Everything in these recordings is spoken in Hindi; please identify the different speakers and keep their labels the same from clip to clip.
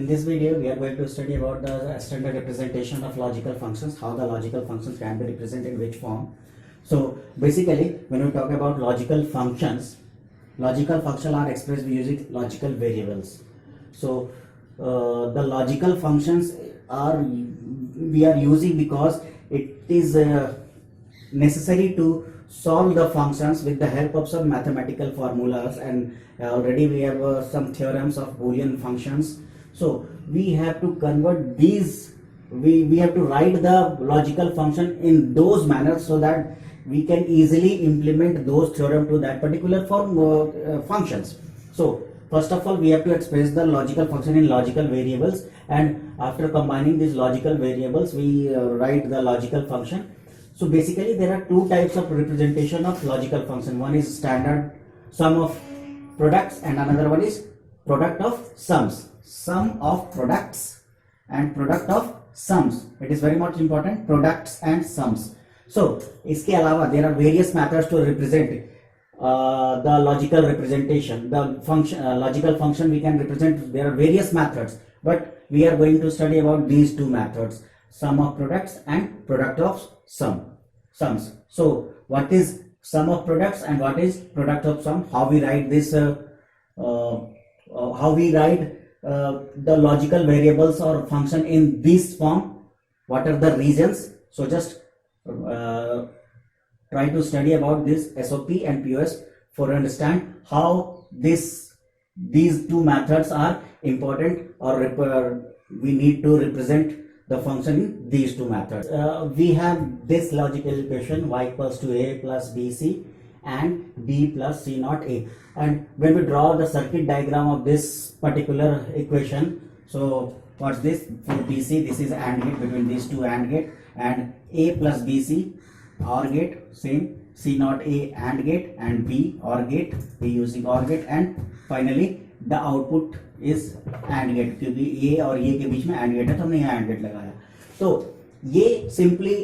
Speaker 1: this video, we are going to study about the standard representation of logical functions, how the logical functions can be represented in which form. So basically, when we talk about logical functions are expressed using logical variables. So the logical functions we are using because it is necessary to solve the functions with the help of some mathematical formulas, and already we have some theorems of Boolean functions. So we have to convert these, we have to write the logical function in those manners so that we can easily implement those theorem to that particular functions. So first of all, we have to express the logical function in logical variables, and after combining these logical variables we write the logical function. So basically there are two types of representation of logical function. One is standard sum of products and another one is product of sums. Sum of products and product of sums. It is very much important, products and sums. So इसके अलावा there are various methods to represent the logical representation. The function logical function we can represent, there are various methods, but we are going to study about these two methods, sum of products and product of sums. So what is sum of products and what is product of sum? How we write this? How we write the logical variables or function in this form? What are the reasons? So just try to study about this SOP and POS for understand how these two methods are important, or we need to represent the function in these two methods. We have this logical equation y equals to a plus bc and b plus c naught a, and when we draw the circuit diagram of this particular equation, so what's this? For bc, this is AND gate, between these two AND gate, and a plus bc OR gate, same, c naught a AND gate, and b OR gate, we using OR gate, and finally the output is AND gate, क्योंकि ये और ये के बीच में AND गेट है तो हमने यहाँ AND गेट लगाया. तो ये सिंपली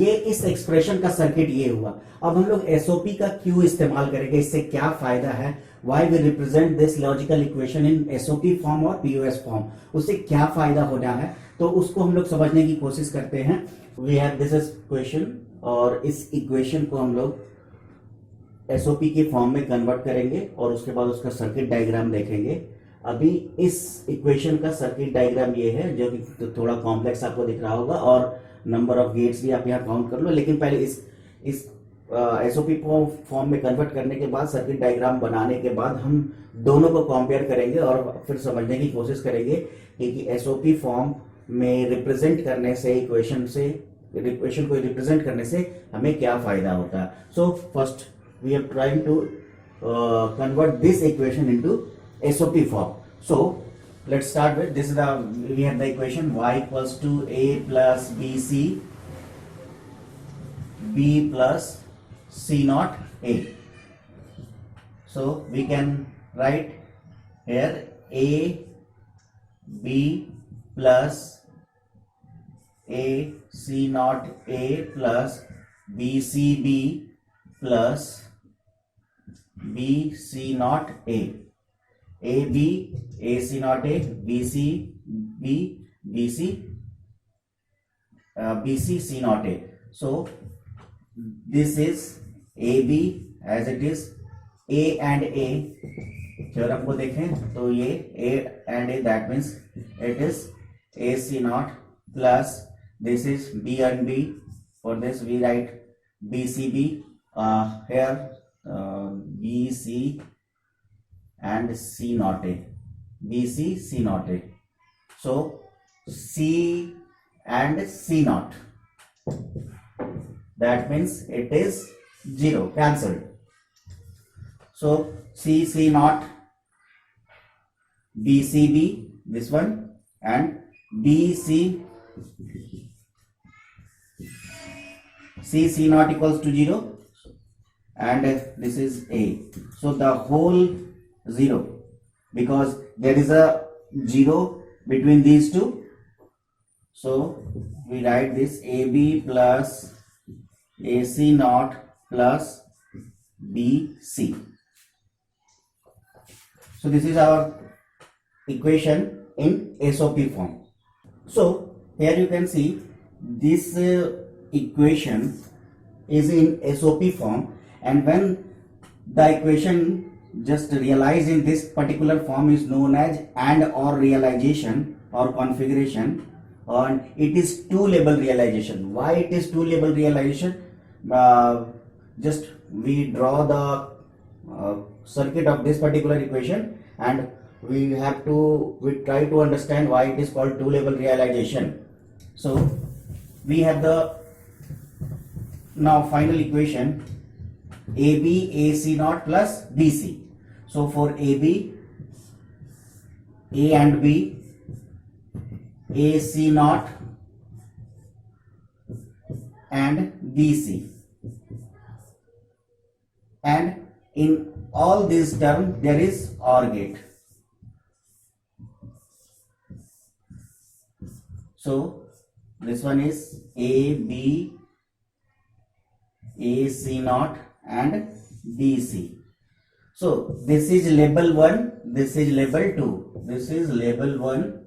Speaker 1: ये इस एक्सप्रेशन का सर्किट ये हुआ. अब हम लोग एसओपी का क्यों इस्तेमाल करेंगे, इससे क्या फायदा है, why we represent this logical equation in SOP form और पीओएस फॉर्म, उससे क्या फायदा होना है, तो उसको हम लोग समझने की कोशिश करते हैं. वी हैव दिस इक्वेशन, और इस इक्वेशन को हम लोग एसओपी के फॉर्म में कन्वर्ट करेंगे और उसके बाद उसका सर्किट डायग्राम देखेंगे. अभी इस इक्वेशन का सर्किट डायग्राम ये है, जो कि थोड़ा कॉम्प्लेक्स आपको दिख रहा होगा, और नंबर ऑफ गेट्स भी आप यहाँ काउंट कर लो, लेकिन पहले इस एसओपी को फॉर्म में कन्वर्ट करने के बाद, सर्किट डायग्राम बनाने के बाद हम दोनों को कंपेयर करेंगे और फिर समझने की कोशिश करेंगे कि एसओपी फॉर्म में रिप्रेजेंट करने से, इक्वेशन को रिप्रेजेंट करने से हमें क्या फायदा होता है. So first we are trying to convert this equation into SOP form. So let's start with this. We have the equation y equals to a plus bc b plus c naught a. So we can write here a b plus a c naught a plus bcb plus b c naught a, b a c naught a, b c b b c b c c naught a. So this is a b as it is a and a. Theorem को देखें तो ये a and a, that means it is a c naught plus this is b and b. For this we write b c b. Here B, C and C naught A, B, C, C naught A. So C and C naught, that means it is 0, cancelled. So C, C naught, B, C, B, this one, and B, C, C, C naught equals to 0. And this is A. So the whole 0, because there is a 0 between these two. So we write this AB plus AC naught plus BC. So this is our equation in SOP form. So here you can see this equation is in SOP form, and when the equation just realized in this particular form is known as and or realization or configuration, and it is two level realization. Why it is two level realization? Just we draw the circuit of this particular equation, and we try to understand why it is called two level realization. So we have the now final equation AB AC naught plus BC. So for AB, A and B, AC naught and BC, and in all these terms there is OR gate. So this one is A, B, AC naught and BC. So this is label 1, this is label 2, this is label 1,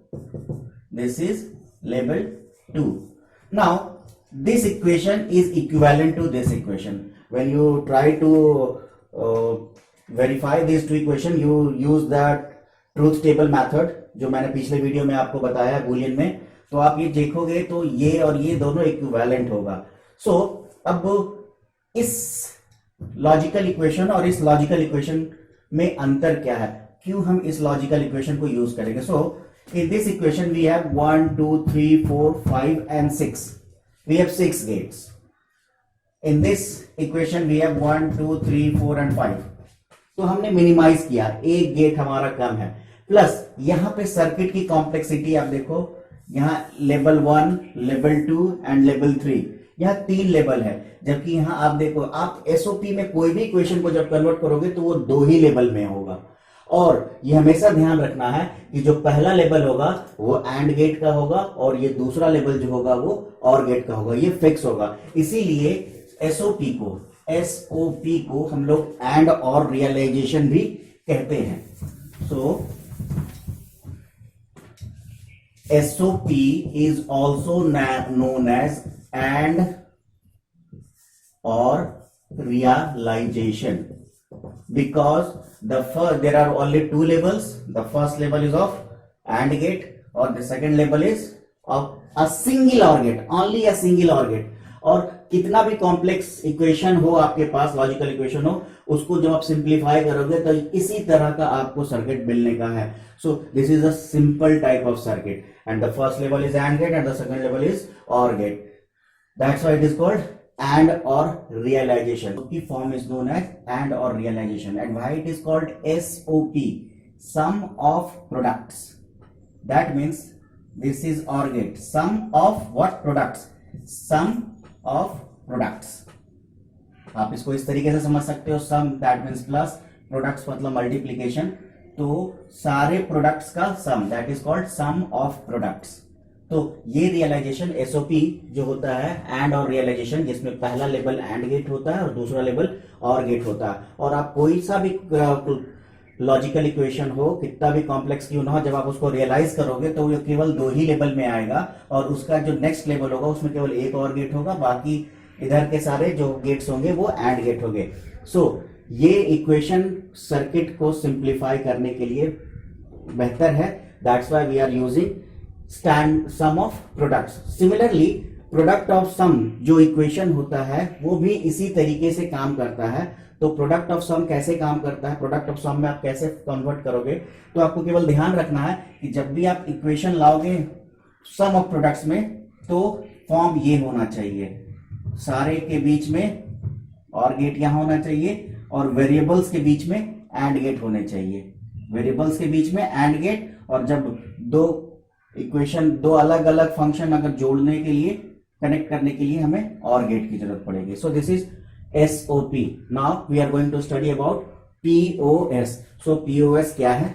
Speaker 1: this is label 2. Now this equation is equivalent to this equation. When you try to verify these two equation, you use that truth table method जो मैंने पिछले वीडियो में आपको बताया बूलियन में. तो आप ये देखोगे तो ये और ये दोनों इक्विवेलेंट होगा. सो अब इस लॉजिकल इक्वेशन और इस लॉजिकल इक्वेशन में अंतर क्या है, क्यों हम इस लॉजिकल इक्वेशन को यूज करेंगे. सो in this equation we have 1 2 3 4 5 and 6. We have 6 gates. In this equation we have 1 2 3 4 and 5. तो हमने मिनिमाइज किया, एक गेट हमारा कम है. प्लस यहां पे सर्किट की कॉम्प्लेक्सिटी आप देखो, यहां लेवल 1, लेवल 2 एंड लेवल 3, यहां 3 लेवल है. जबकि यहां आप देखो, आप एसओपी में कोई भी इक्वेशन को जब कन्वर्ट करोगे तो वो 2 ही लेवल में होगा. और ये हमेशा ध्यान रखना है कि जो पहला लेवल होगा वो एंड गेट का होगा और ये दूसरा लेवल जो होगा वो और गेट का होगा. ये फिक्स होगा. इसीलिए एसओपी को हम लोग एंड और रियलाइजेशन भी कहते हैं. So SOP is also known as end और realization, because there are only 2 levels. The first level is of AND gate or the second level is of a single OR gate, only a single OR gate. और कितना भी कॉम्प्लेक्स इक्वेशन हो आपके पास, लॉजिकल इक्वेशन हो, उसको जब आप सिंप्लीफाई करोगे तो इसी तरह का आपको सर्किट मिलने का है. सो this is a simple type of circuit, and the first level is AND gate and the second level is OR gate. That's why it is called and or realization. The form is known as and or realization. And why it is called SOP, sum of products. That means this is OR gate, sum of what products, sum of products. आप इसको इस तरीके से समझ सकते हो, sum that means plus, products मतलब मल्टीप्लीकेशन, तो सारे प्रोडक्ट्स का सम, that is called sum of products. तो ये रियलाइजेशन एसओपी जो होता है एंड और रियलाइजेशन, जिसमें पहला लेवल एंड गेट होता है और दूसरा लेवल और गेट होता है. और आप कोई सा भी लॉजिकल इक्वेशन हो, कितना भी कॉम्प्लेक्स क्यों ना हो, जब आप उसको रियलाइज करोगे तो वो केवल 2 ही लेवल में आएगा और उसका जो नेक्स्ट लेवल होगा उसमें केवल एक और गेट होगा, बाकी इधर के सारे जो गेट्स होंगे वो एंड गेट होंगे. सो ये इक्वेशन सर्किट को सिंप्लीफाई करने के लिए बेहतर है. That's why we are using sum of products. Similarly product of sum जो इक्वेशन होता है वो भी इसी तरीके से काम करता है. तो प्रोडक्ट ऑफ सम कैसे काम करता है, प्रोडक्ट ऑफ सम में आप कैसे कन्वर्ट करोगे, तो आपको केवल ध्यान रखना है कि जब भी आप इक्वेशन लाओगे सम ऑफ प्रोडक्ट्स में तो फॉर्म ये होना चाहिए, सारे के बीच में और गेट यहां होना चाहिए और वेरिएबल्स के बीच में एंड गेट होने चाहिए. वेरिएबल्स के बीच में एंड गेट, और जब दो अलग अलग फंक्शन अगर जोड़ने के लिए, कनेक्ट करने के लिए हमें और गेट की जरूरत पड़ेगी. So this is SOP. Now we are going to study about POS. So POS क्या है?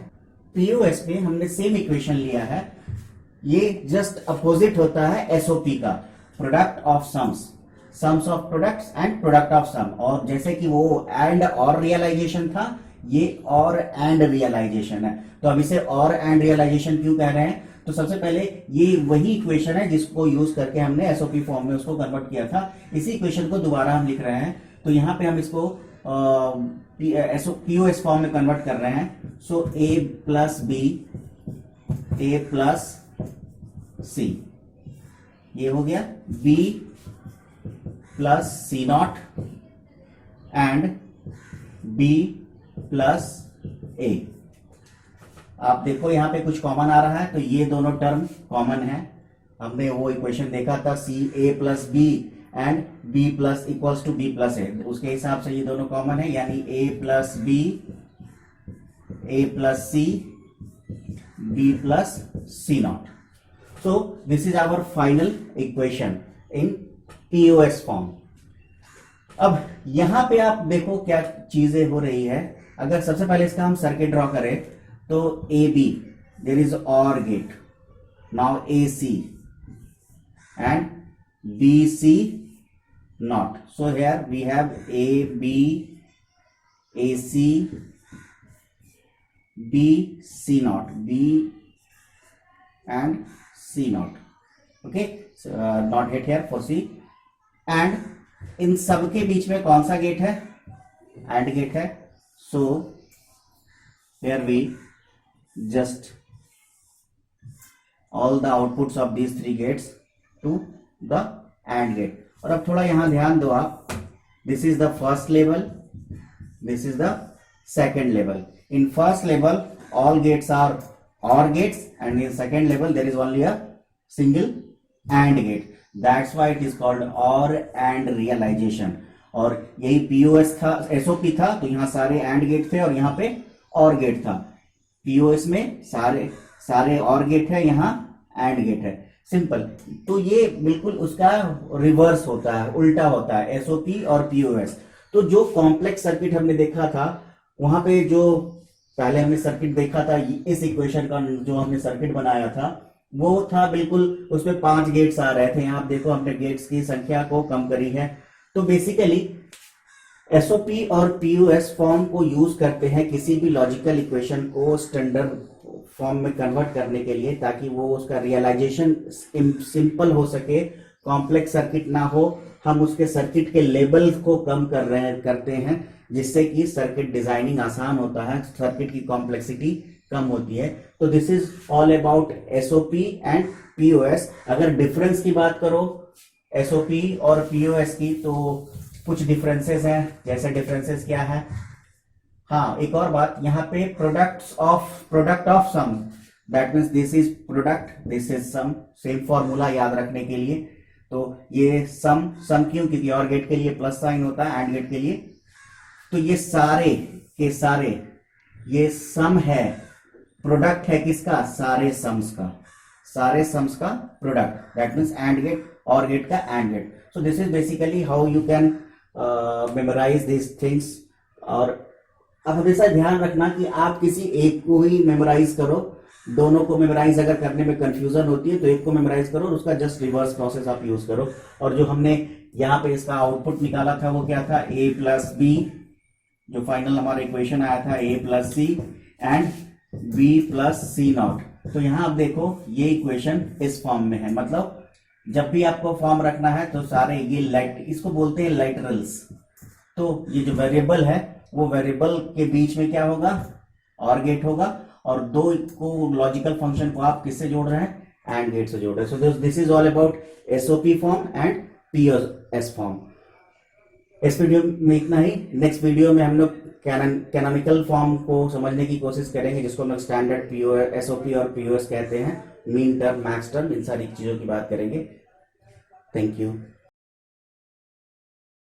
Speaker 1: पीओएस में हमने सेम इक्वेशन लिया है, ये जस्ट अपोजिट होता है एसओपी का, product of sums of products and product of sum. और जैसे कि वो एंड और रियलाइजेशन था, ये और एंड रियलाइजेशन है। तो अब इसे और एंड रियलाइजेशन क्यों कह रहे हैं? तो सबसे पहले ये वही इक्वेशन है जिसको यूज करके हमने एसओपी फॉर्म में उसको कन्वर्ट किया था। इसी इक्वेशन को दोबारा हम लिख रहे हैं। तो यहाँ पे हम इसको पीओएस फॉर्म में कन्वर्ट कर रहे हैं। So A plus B, A plus C, ये हो गया B plus C not and B plus A. आप देखो यहां पे कुछ कॉमन आ रहा है, तो ये दोनों टर्म कॉमन है। हमने वो इक्वेशन देखा था C A plus B and B plus equals to B plus A, उसके हिसाब से ये दोनों कॉमन है, यानी A plus B, A plus C, B plus C not. So this is our final equation in POS form. अब यहां पे आप देखो क्या चीजें हो रही है। अगर सबसे पहले इसका हम सर्किट ड्रॉ करें तो A B, there is or gate, now A C and B C not. So here we have A B, A C, B C not, B and C not, okay, not gate here for C. And इन सबके बीच में कौन सा गेट है? एंड गेट है। सो here we just all the outputs of these three gates to the AND gate। और अब थोड़ा यहां ध्यान दो आप, this is the first level, this is the second level। in first level all gates are OR gates and in second level there is only a single AND gate, that's why it is called OR AND realization। और यही पीओएस था, एसओपी था, तो यहां सारे AND गेट थे और यहां पे और गेट था। पीओएस में सारे और गेट है, यहां एंड गेट है, सिंपल। तो ये बिल्कुल उसका रिवर्स होता है, उल्टा होता है एसओपी और पीओएस। तो जो कॉम्प्लेक्स सर्किट हमने देखा था, वहां पे जो पहले हमने सर्किट देखा था, इस इक्वेशन का जो हमने सर्किट बनाया था वो था बिल्कुल, उसमें 5 गेट्स आ रहे थे। यहां आप देखो हमने गेट्स की संख्या को कम करी है। तो बेसिकली एसओपी और पीओएस फॉर्म को यूज करते हैं किसी भी लॉजिकल इक्वेशन को स्टैंडर्ड फॉर्म में कन्वर्ट करने के लिए, ताकि वो उसका रियलाइजेशन सिंपल हो सके, कॉम्प्लेक्स सर्किट ना हो। हम उसके सर्किट के लेवल्स को कम करते हैं, जिससे कि सर्किट डिजाइनिंग आसान होता है, सर्किट की कॉम्प्लेक्सिटी कम होती है। तो this is all about SOP and POS. अगर डिफरेंस की बात करो एसओपी और पीओएस की, तो कुछ डिफरेंसेस हैं। जैसे डिफरेंसेस क्या है? हाँ, एक और बात, यहाँ पे product of sum, that means this is product, this is sum, same formula याद रखने के लिए। तो ये सम क्यों? क्योंकि और गेट के लिए प्लस साइन होता है, एंड गेट के लिए। तो ये सारे के सारे ये सम है, प्रोडक्ट है किसका? सारे सम्स का product, that means and gate, or gate का and gate. So this is basically how you can memorise this things. और अब हमेशा ध्यान रखना कि आप किसी एक को ही मेमोराइज करो, दोनों को मेमोराइज अगर करने में कंफ्यूजन होती है तो एक को मेमोराइज करो और उसका जस्ट रिवर्स प्रोसेस आप यूज करो। और जो हमने यहाँ पे इसका आउटपुट निकाला था वो क्या था? ए प्लस बी, जो फाइनल हमारा इक्वेशन आया था, A plus C and B plus C not. तो यहाँ आप देखो ये इक्वेशन इस फॉर्म में है, मतलब जब भी आपको फॉर्म रखना है तो सारे ये इसको बोलते हैं लैटरल्स। तो ये जो वेरिएबल है वो वेरिएबल के बीच में क्या होगा? और गेट होगा, और दो को लॉजिकल फंक्शन को आप किससे जोड़ रहे हैं? एंड गेट से जोड़ रहे हैं। सो this is all about SOP form and POS form. इस वीडियो में इतना ही। नेक्स्ट वीडियो में हम लोग कैनोनिकल फॉर्म को समझने की कोशिश करेंगे, जिसको हम लोग स्टैंडर्ड पीओएस, एसओपी और पीओएस कहते हैं, मीन टर्म, मैक्स टर्म, इन सारी चीजों की बात करेंगे। Thank you.